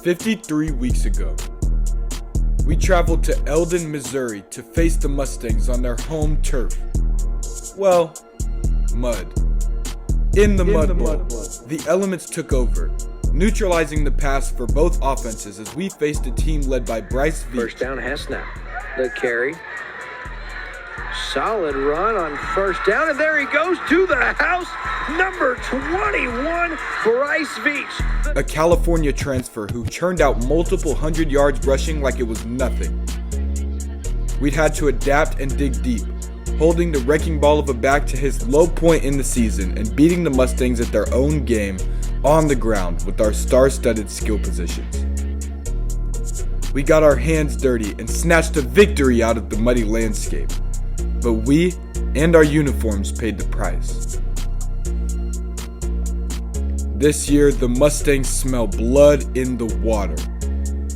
53 weeks ago, we traveled to Eldon, Missouri to face the Mustangs on their home turf. Well, mud. In the Mud Bowl, the elements took over, neutralizing the pass for both offenses as we faced a team led by Bryce V. First down, Hessnap. The carry. Solid run on first down, and there he goes to the house. Number 21, Bryce Veach. A California transfer who churned out multiple 100 yards rushing like it was nothing. We'd had to adapt and dig deep, holding the wrecking ball of a back to his low point in the season and beating the Mustangs at their own game on the ground with our star-studded skill positions. We got our hands dirty and snatched a victory out of the muddy landscape, but we and our uniforms paid the price. This year, the Mustangs smell blood in the water.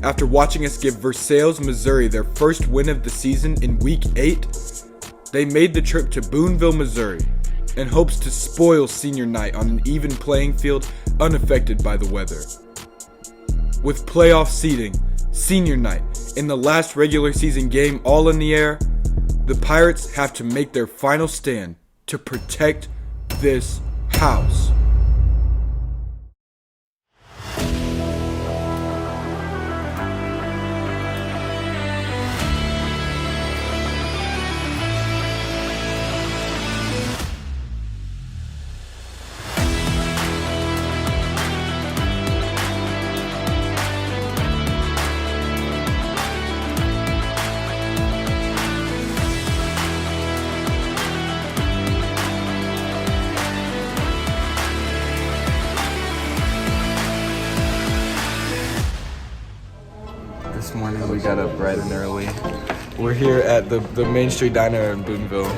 After watching us give Versailles, Missouri their first win of the season in Week 8, they made the trip to Boonville, Missouri, in hopes to spoil senior night on an even playing field unaffected by the weather. With playoff seeding, senior night, and the last regular season game all in the air, the Pirates have to make their final stand to protect this house. This morning we got up bright and early. We're here at the Main Street Diner in Boonville.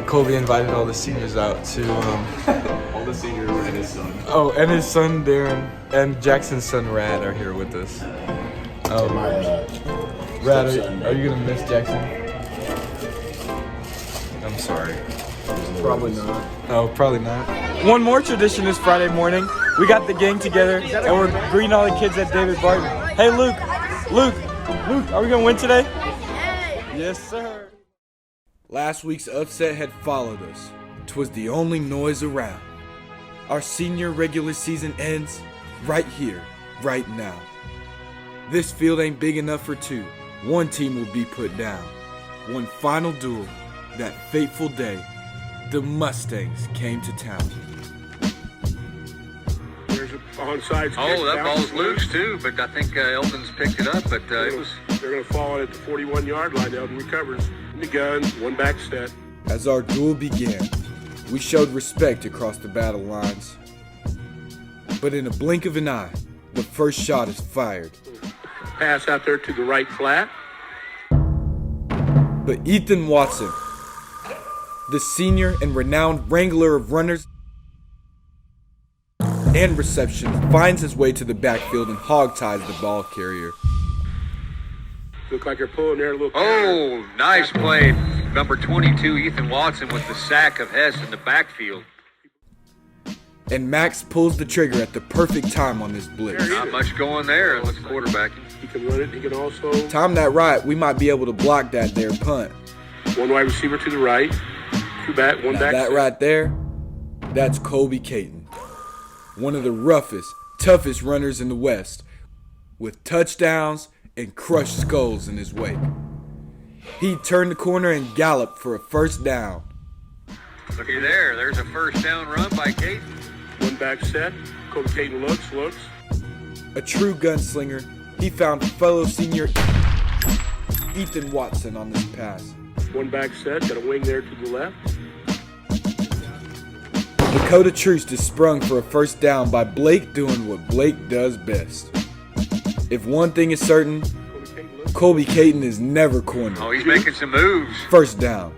Colby invited all the seniors out to... all the seniors and his son. Oh, and his son Darren and Jackson's son Rad are here with us. Rad, are you gonna miss Jackson? I'm sorry. Probably not. Oh, probably not. One more tradition is Friday morning. We got the gang together and we're greeting all the kids at David Barton. Hey, Luke, are we gonna win today? Yes, sir. Last week's upset had followed us. 'Twas the only noise around. Our senior regular season ends right here, right now. This field ain't big enough for two. One team will be put down. One final duel, that fateful day, the Mustangs came to town. There's an onside. Oh, that ball's loose too, but I think Eldon's picked it up, but it was... They're going to fall at the 41-yard line. Eldon recovers. In the gun, one back set. As our duel began, we showed respect across the battle lines. But in a blink of an eye, the first shot is fired. Pass out there to the right flat. But Ethan Watson, the senior and renowned wrangler of runners and receptions, finds his way to the backfield and hog-ties the ball carrier. Look like they're pulling there a little. Oh, nice play. Number 22, Ethan Watson, with the sack of Hess in the backfield. And Max pulls the trigger at the perfect time on this blitz. Not much going there with quarterbacking. He can run it. He can also... Time that right, we might be able to block that there punt. One wide receiver to the right. Two back, one Now back. that right there, that's Colby Caton. One of the roughest, toughest runners in the West, with touchdowns and crushed skulls in his wake. He turned the corner and galloped for a first down. Looky there. There's a first down run by Caton. One back set. Kobe Caton looks. A true gunslinger, he found fellow senior Ethan Watson on this pass. One back set. Got a wing there to the left. Dakota Troost is sprung for a first down by Blake doing what Blake does best. If one thing is certain, Colby Caton is never cornered. Oh, he's making some moves. First down.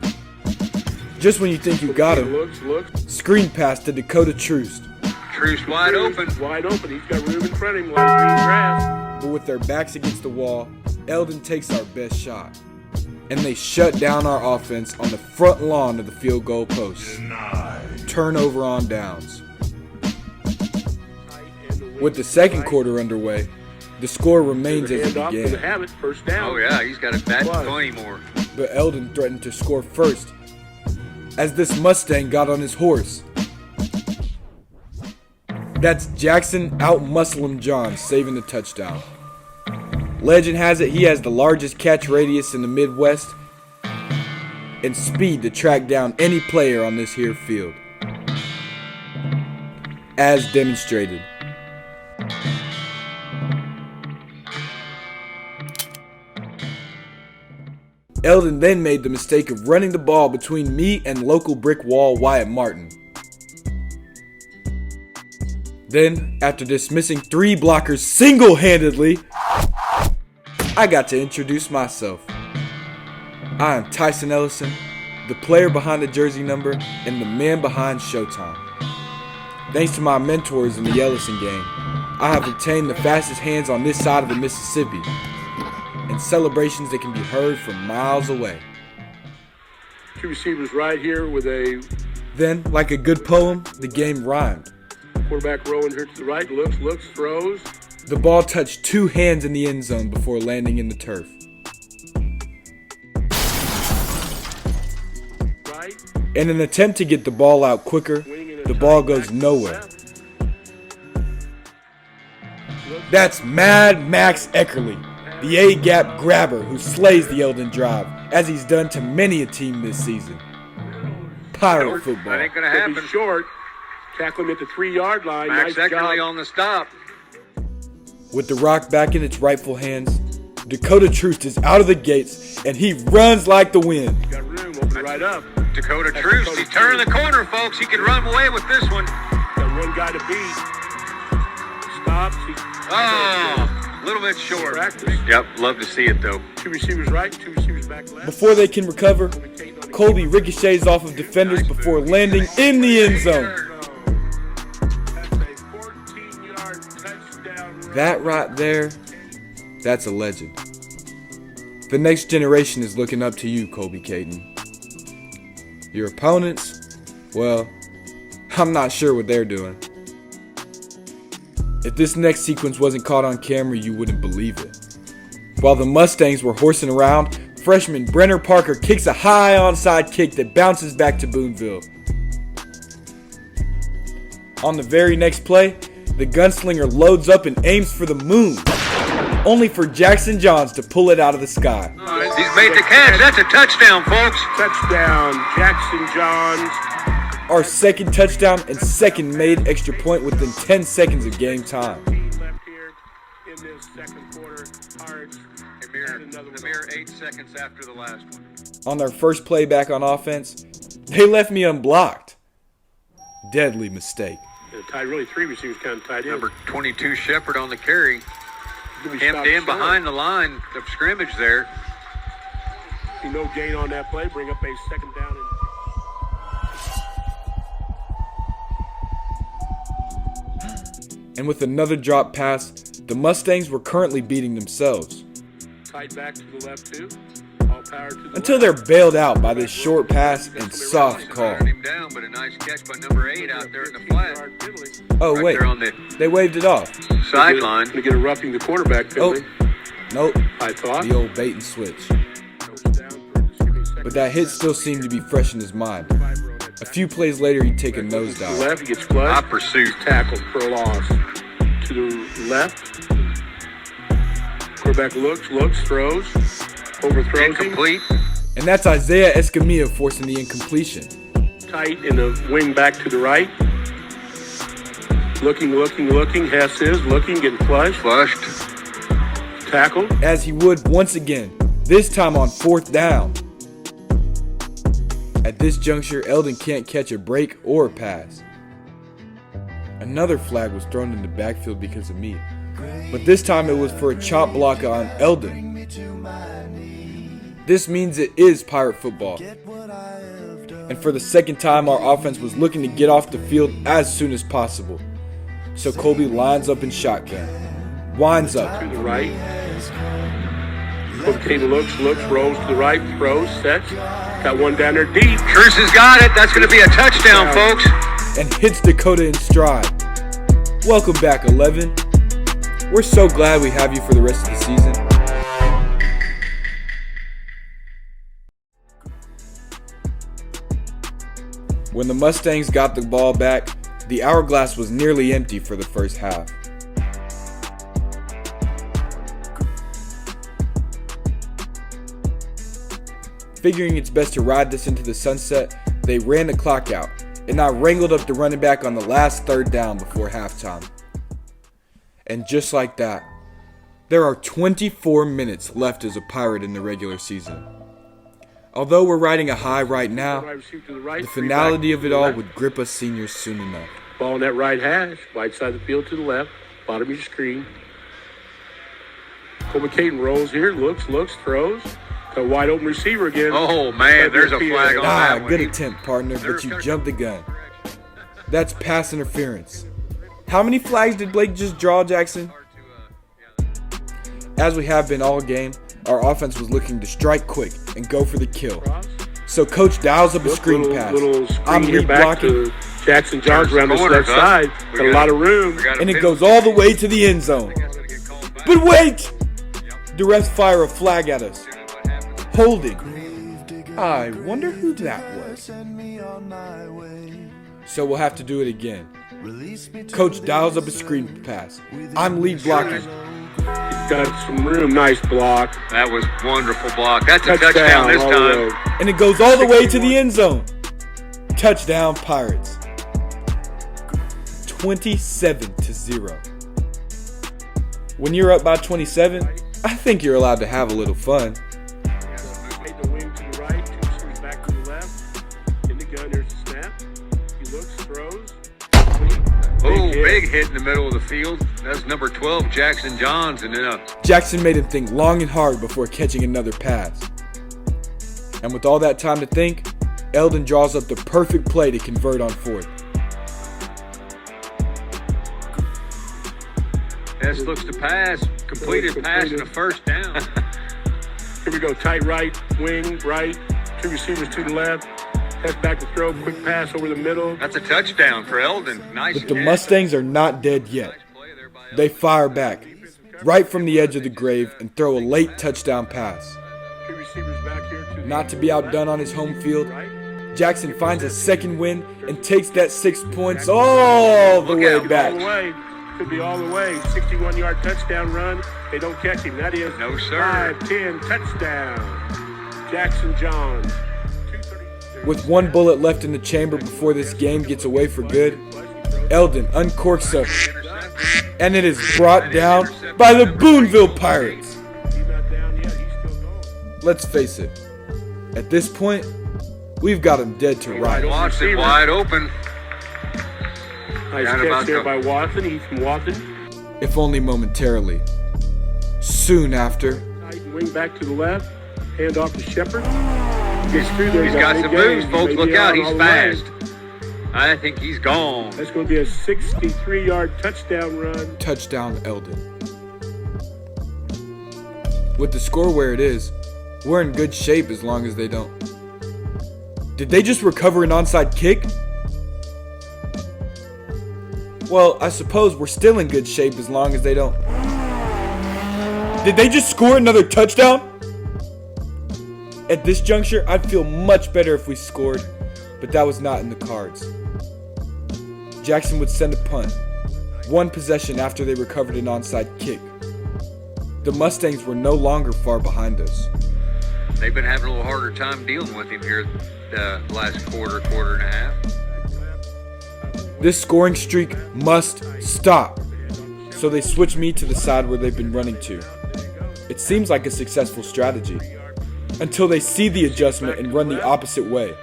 Just when you think you got him, Looks. screen pass to Dakota Troost. Troost wide open. Wide open. He's got room in front of him. A lot of green grass. But with their backs against the wall, Eldon takes our best shot. And they shut down our offense on the front lawn of the field goal post. Turnover on downs. With the second quarter underway, the score remains as it Handoff to the began, habit, first down. Oh, yeah, he's got it back to 20 more. but Eldon threatened to score first as this Mustang got on his horse. That's Jackson out-muscle John saving the touchdown. Legend has it he has the largest catch radius in the Midwest and speed to track down any player on this here field, as demonstrated. Eldon then made the mistake of running the ball between me and local brick wall Wyatt Martin. Then, after dismissing 3 blockers single-handedly, I got to introduce myself. I am Tyson Ellison, the player behind the jersey number and the man behind Showtime. Thanks to my mentors in the Ellison game, I have obtained the fastest hands on this side of the Mississippi, and celebrations that can be heard from miles away. 2 receivers right here with a Then, like a good poem, the game rhymed. quarterback rolling here to the right, looks, throws. The ball touched 2 hands in the end zone before landing in the turf. Right, In an attempt to get the ball out quicker, the ball goes nowhere. That's Mad Max Eckerly, the A-gap grabber who slays the Eldon drive, as he's done to many a team this season. Pirate That football. ain't going to Could be happen. short. Tackle him at the 3-yard line. Max Nice Eckerly job. on the stop. With the rock back in its rightful hands, Dakota Truth is out of the gates, and he runs like the wind. Got room, open it right up. Dakota That's Truce. Dakota He's turning the Truce. corner, folks. He can run away with this one. Got one guy to beat. Stops. Oh, a little bit short. Practice. Yep, love to see it, though. 2 receivers right, 2 receivers back left. Before they can recover, Colby ricochets off of defenders before landing in the end zone. That's a 14-yard touchdown run. That right there, that's a legend. The next generation is looking up to you, Colby Caton. Your opponents, well, I'm not sure what they're doing. If this next sequence wasn't caught on camera, you wouldn't believe it. While the Mustangs were horsing around, freshman Brenner Parker kicks a high onside kick that bounces back to Boonville. On the very next play, the gunslinger loads up and aims for the moon, only for Jackson Johns to pull it out of the sky. He's made the catch. That's a touchdown, folks. Touchdown, Jackson Johns. Our second touchdown and second made extra point within 10 seconds of game time. Left here in this second quarter. Arts. The mere 8 seconds after the last one. On their first play back on offense, they left me unblocked. Deadly mistake. Tied really 3 receivers kind of tied in. Number 22, Shepard on the carry. Gonna be Hemmed stopped in short. behind the line of scrimmage there. No gain on that play. Bring up a second down. And with another drop pass, the Mustangs were currently beating themselves. Tied back to the left too. All power to the Until left. they're bailed out by this short pass and soft call. Him down, but a nice catch by number 8 out there in the flat. 15-yard penalty. Oh Right wait, there on the they waved it off. sideline. Gonna get a roughing the quarterback penalty. Nope, I thought. the old bait and switch. First down for the second. But that hit still seemed to be fresh in his mind. A few plays later, he'd take a To the nosedive. left, he gets I flushed. pursuit. Tackled for a loss. To the left. Quarterback looks, throws. Overthrows him. Incomplete. And that's Isaiah Escamilla forcing the incompletion. Tight in the wing back to the right. Looking. Hess is looking, getting flushed. Tackled. As he would once again, this time on 4th down. At this juncture, Eldon can't catch a break or a pass. Another flag was thrown in the backfield because of me, but this time it was for a chop block on Eldon. This means it is Pirate football. And for the second time, our offense was looking to get off the field as soon as possible. So Colby lines up in shotgun, winds up, To the right. King looks, rolls to the right, throws, sets. Got one down there deep. Truce has got it. That's going to be a touchdown, folks. and hits Dakota in stride. Welcome back, 11. We're so glad we have you for the rest of the season. When the Mustangs got the ball back, the hourglass was nearly empty for the first half. Figuring it's best to ride this into the sunset, they ran the clock out, and I wrangled up the running back on the last third down before halftime. And just like that, there are 24 minutes left as a Pirate in the regular season. Although we're riding a high right now, the finality of it all would grip us seniors soon enough. Ball in that right hash, right side of the field to the left, bottom of your screen. Cole McCain rolls here, looks, throws. A wide open receiver again. Oh, man, there's a flag on that one. Good attempt, partner, but you jumped the gun. That's pass interference. How many flags did Blake just draw, Jackson? As we have been all game, our offense was looking to strike quick and go for the kill. So coach dials up a screen pass. I'm lead blocking. Jackson Johns around this left side. Got a lot of room. And it goes all the way to the end zone. But wait! The refs fire a flag at us. Holding. I wonder who that was. So we'll have to do it again. Coach dials up a screen pass. I'm lead blocking. He's got some room. Nice block. That was wonderful block. That's a touchdown this time. And it goes all the way to the end zone. Touchdown, Pirates. 27-0. When you're up by 27, I think you're allowed to have a little fun. The wing to the right, two receivers back to the left. In the gun, there's the snap. He looks, throws. Big hit in the middle of the field. That's number 12, Jackson Johns, and then Jackson made him think long and hard before catching another pass. And with all that time to think, Eldon draws up the perfect play to convert on fourth. Hess looks to pass. Completed pass and a first down. Here we go, tight right, wing, right. Two receivers to the left. Head back to throw, quick pass over the middle. That's a touchdown for Eldon. Nice. But the Mustangs are not dead yet. They fire back, right from the edge of the grave, and throw a late touchdown pass. Two receivers back here to Not to be outdone on his home field, Jackson finds a second win and takes that 6 points all the way back. All the way. Could be all the way. 61-yard touchdown run. They don't catch him. That is no, sir. 5-10 touchdown. Jackson Johns. With one bullet left in the chamber before this game gets away for good, Eldon uncorks up, and it is brought down by the Boonville Pirates. He's not down yet. He's still going. Let's face it, at this point, we've got him dead to rights. Watson wide open. Nice catch there by Watson. Ethan Watson. If only momentarily. Soon after, Wing back to the left. Hand off to Shepard. Gets through there. He's got some moves, folks. Look out. He's fast. I think he's gone. That's going to be a 63-yard touchdown run. Touchdown, Eldon. With the score where it is, we're in good shape as long as they don't. Did they just recover an onside kick? Well, I suppose we're still in good shape as long as they don't. Did they just score another touchdown? At this juncture, I'd feel much better if we scored, but that was not in the cards. Jackson would send a punt, one possession after they recovered an onside kick. The Mustangs were no longer far behind us. They've been having a little harder time dealing with him here the last quarter and a half. This scoring streak must stop. So they switch me to the side where they've been running to. It seems like a successful strategy. Until they see the adjustment and run the opposite way.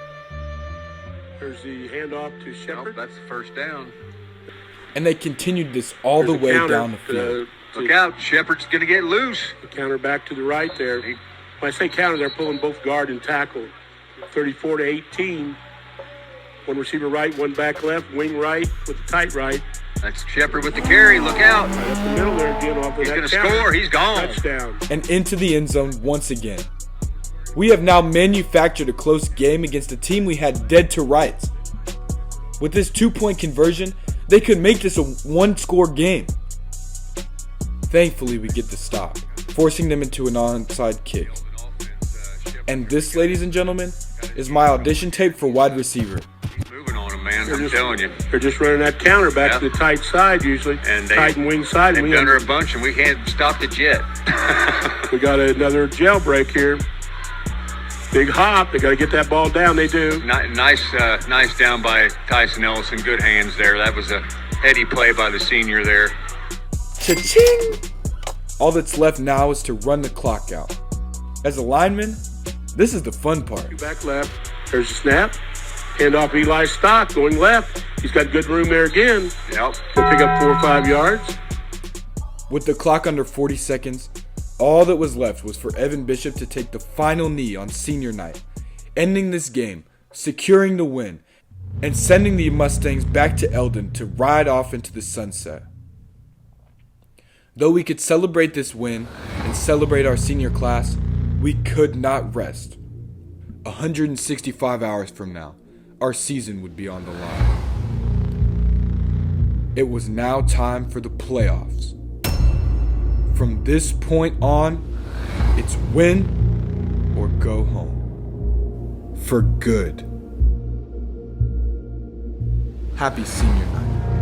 There's the handoff to Shepard. That's the first down. And they continued this all the way down the field. Look out, Shepard's going to get loose. The counter back to the right there. When I say counter, they're pulling both guard and tackle. 34-18. One receiver right, one back left, wing right with the tight right. That's Shepard with the carry. Look out. Right up the middle there again. Off of He's going to score. He's gone. Touchdown. And into the end zone once again. We have now manufactured a close game against a team we had dead to rights. With this 2-point conversion, They could make this a one-score game. Thankfully, we get the stop, forcing them into an onside kick. And this, ladies and gentlemen, is my audition tape for wide receiver. Moving on them, man. I'm telling you. They're just running that counter back to the tight side usually. And tight and wing side. They've done her a bunch, and we haven't stopped it yet. We got another jailbreak here. Big hop. They got to get that ball down. They do. Nice down by Tyson Ellison. Good hands there. That was a heady play by the senior there. Cha-ching! All that's left now is to run the clock out. As a lineman, this is the fun part. Back left. There's a snap. Hand off Eli Stock going left. He's got good room there again. Yep. He'll pick up 4 or 5 yards. With the clock under 40 seconds, all that was left was for Evan Bishop to take the final knee on senior night, ending this game, securing the win, and sending the Mustangs back to Eldon to ride off into the sunset. Though we could celebrate this win and celebrate our senior class, we could not rest. 165 hours from now, our season would be on the line. It was now time for the playoffs. From this point on, it's win or go home. For good. Happy senior night.